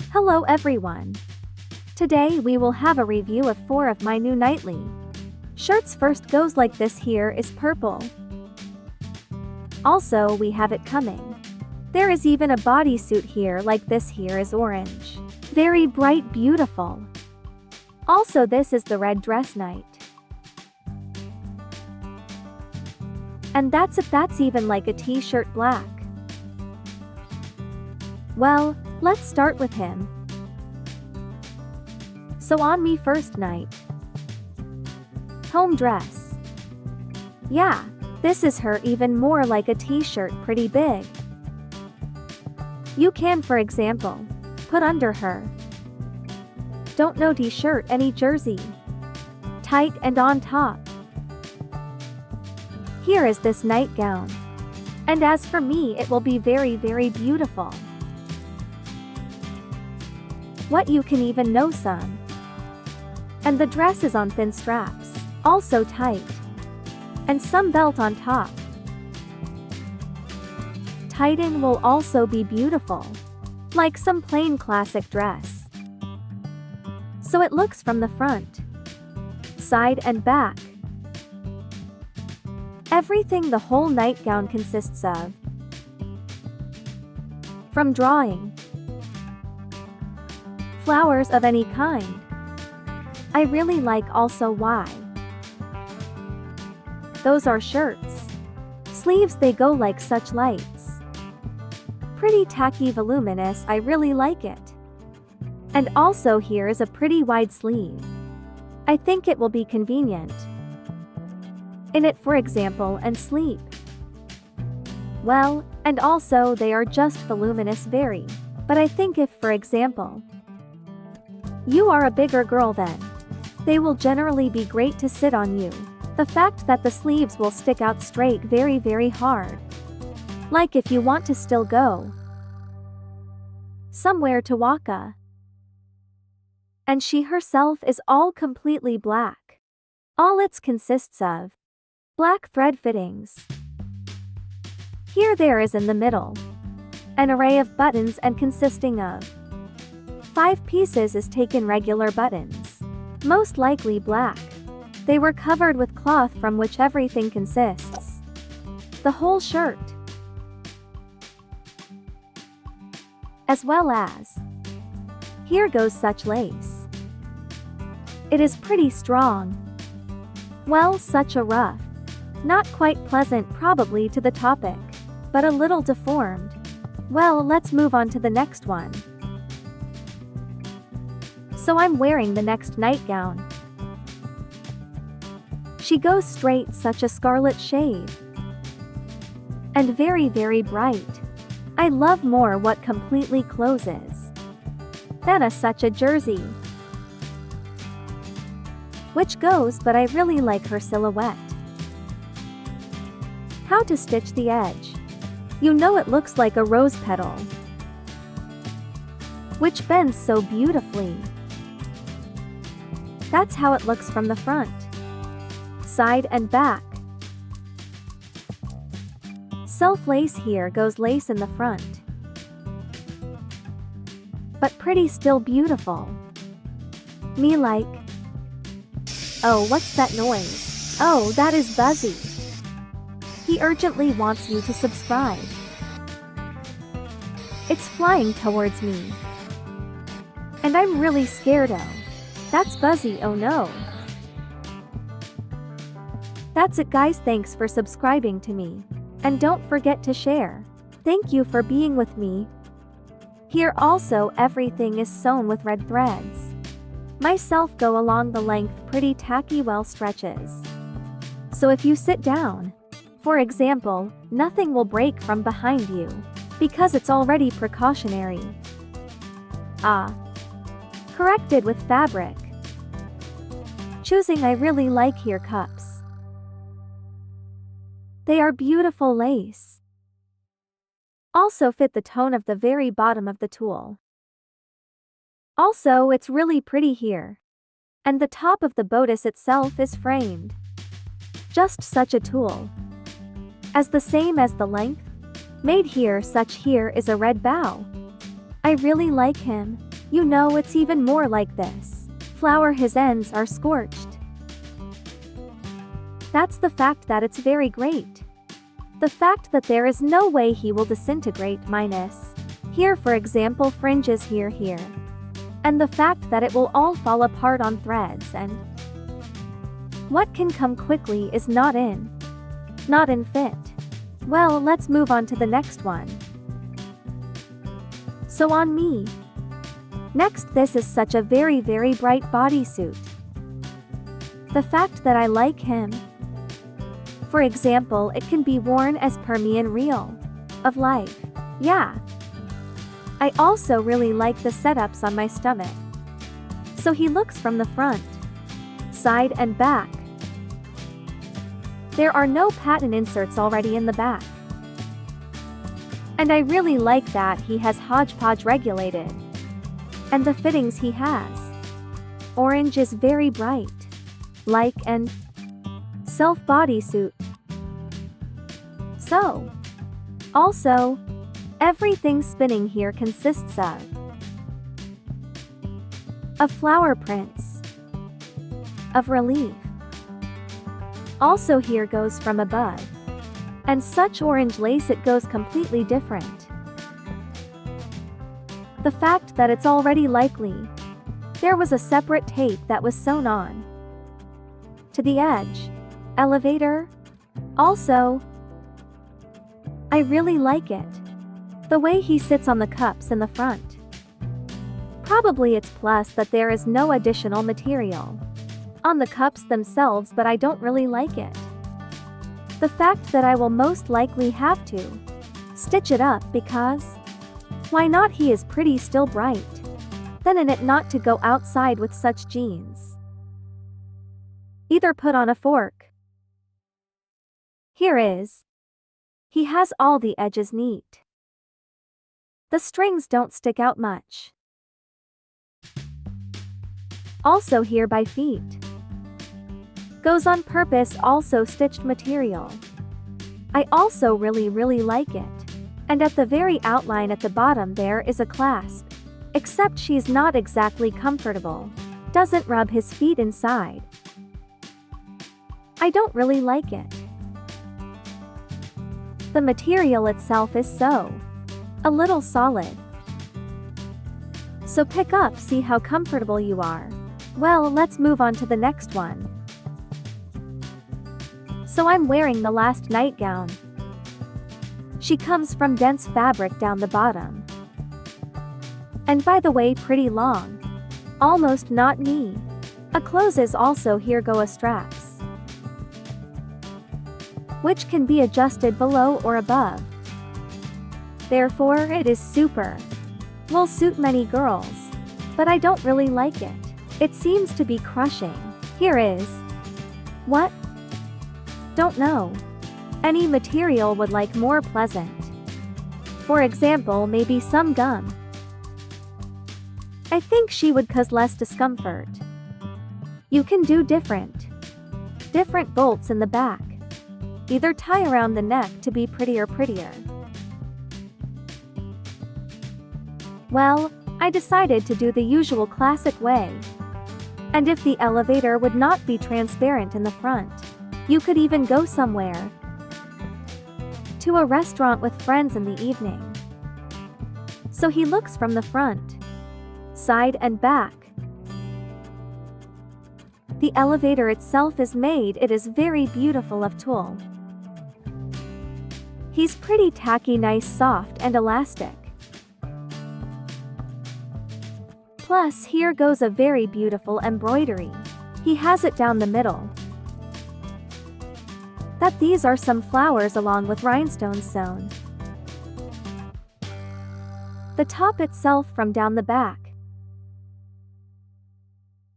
Hello everyone. Today we will have a review of 4 of my new nightly shirts. First goes like this. Here is purple. Also we have it coming. There is even a bodysuit here like this. Here is orange. Very bright, beautiful. Also this is the red dress night. And that's it. That's even like a t-shirt black. Well, let's start with him. So on me first night. Home dress. Yeah, this is her, even more like a t-shirt, pretty big. You can, for example, put under her. Don't know t-shirt, any jersey. Tight and on top. Here is this nightgown. And as for me, it will be very, very beautiful. What, you can even know some. And the dress is on thin straps, also tight. And some belt on top. Tighten will also be beautiful. Like some plain classic dress. So it looks from the front, side and back. Everything the whole nightgown consists of. From drawing. Flowers of any kind. I really like also why. Those are shirts. Sleeves, they go like such lights. Pretty tacky, voluminous, I really like it. And also here is a pretty wide sleeve. I think it will be convenient in it, for example, and sleep. Well, and also they are just voluminous, very. But I think if, for example, you are a bigger girl, then they will generally be great to sit on you. The fact that the sleeves will stick out straight, very, very hard. Like if you want to still go somewhere to waka. And she herself is all completely black. All it consists of black thread fittings. Here there is in the middle an array of buttons, and consisting of 5 pieces is taken regular buttons. Most likely black. They were covered with cloth from which everything consists. The whole shirt. As well as here goes such lace. It is pretty strong. Well, such a rough. Not quite pleasant probably to the topic. But a little deformed. Well, let's move on to the next one. So I'm wearing the next nightgown. She goes straight, such a scarlet shade. And very, very bright. I love more what completely closes than such a jersey. Which goes, but I really like her silhouette. How to stitch the edge. You know, it looks like a rose petal, which bends so beautifully. That's how it looks from the front, side and back. Self lace, here goes lace in the front. But pretty, still beautiful. Me like. Oh, what's that noise? Oh, that is Buzzy. He urgently wants you to subscribe. It's flying towards me. And I'm really scared. Oh, that's Buzzy, oh no. That's it, guys. Thanks for subscribing to me. And don't forget to share. Thank you for being with me. Here also everything is sewn with red threads. Myself go along the length, pretty tacky, well stretches. So if you sit down, for example, nothing will break from behind you. Because it's already precautionary. Corrected with fabric. Choosing, I really like here cups. They are beautiful lace. Also fit the tone of the very bottom of the tulle. Also, it's really pretty here. And the top of the bodice itself is framed. Just such a tulle. As the same as the length. Made here, such here is a red bow. I really like him. You know, it's even more like this. Flower, his ends are scorched. That's the fact that it's very great. The fact that there is no way he will disintegrate minus. Here for example fringes here. And the fact that it will all fall apart on threads and what can come quickly is not in fit. Well, let's move on to the next one. So on me. Next, this is such a very bright bodysuit. The fact that I like him. For example, it can be worn as per me in real of life. Yeah. I also really like the setups on my stomach. So he looks from the front, side and back. There are no patent inserts already in the back. And I really like that he has hodgepodge regulated. And the fittings he has. Orange is very bright. Like and self bodysuit. So, also, everything spinning here consists of flower prints, of relief. Also here goes from above. And such orange lace, it goes completely different. The fact that it's already likely there was a separate tape that was sewn on to the edge. Elevator. Also, I really like it. The way he sits on the cups in the front. Probably it's plus that there is no additional material on the cups themselves, but I don't really like it. The fact that I will most likely have to stitch it up because why not, he is pretty still bright. Then in it not to go outside with such jeans. Either put on a fork. Here is. He has all the edges neat. The strings don't stick out much. Also here by feet. Goes on purpose, also stitched material. I also really like it. And at the very outline at the bottom there is a clasp. Except she's not exactly comfortable. Doesn't rub his feet inside. I don't really like it. The material itself is so a little solid. So pick up, see how comfortable you are. Well, let's move on to the next one. So I'm wearing the last nightgown. She comes from dense fabric down the bottom. And by the way, pretty long. Almost not knee. A closes also here go a straps, which can be adjusted below or above. Therefore, it is super. Will suit many girls. But I don't really like it. It seems to be crushing. Here is. What? Don't know. Any material would like more pleasant. For example, maybe some gum. I think she would cause less discomfort. You can do different bolts in the back. Either tie around the neck to be prettier. Well, I decided to do the usual classic way. And if the elevator would not be transparent in the front, you could even go somewhere. To a restaurant with friends in the evening. So he looks from the front, side and back. The elevator itself is made, it is very beautiful of tulle. He's pretty tacky, nice, soft and elastic. Plus here goes a very beautiful embroidery. He has it down the middle. That these are some flowers along with rhinestones sewn. The top itself from down the back.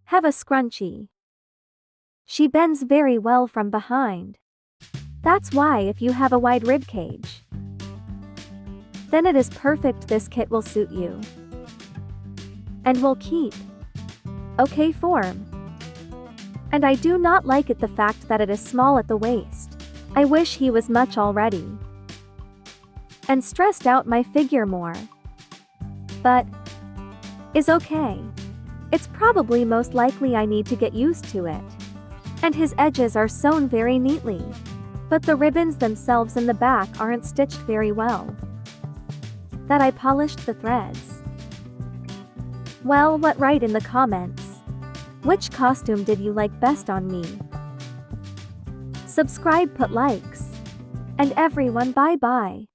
Have a scrunchie. She bends very well from behind. That's why if you have a wide rib cage, then it is perfect. This kit will suit you. And will keep okay form. And I do not like it the fact that it is small at the waist. I wish he was much already. And stressed out my figure more. But is okay. It's probably most likely I need to get used to it. And his edges are sewn very neatly. But the ribbons themselves in the back aren't stitched very well. That I polished the threads. Well, what write in the comments? Which costume did you like best on me? Subscribe, put likes. And everyone, bye bye.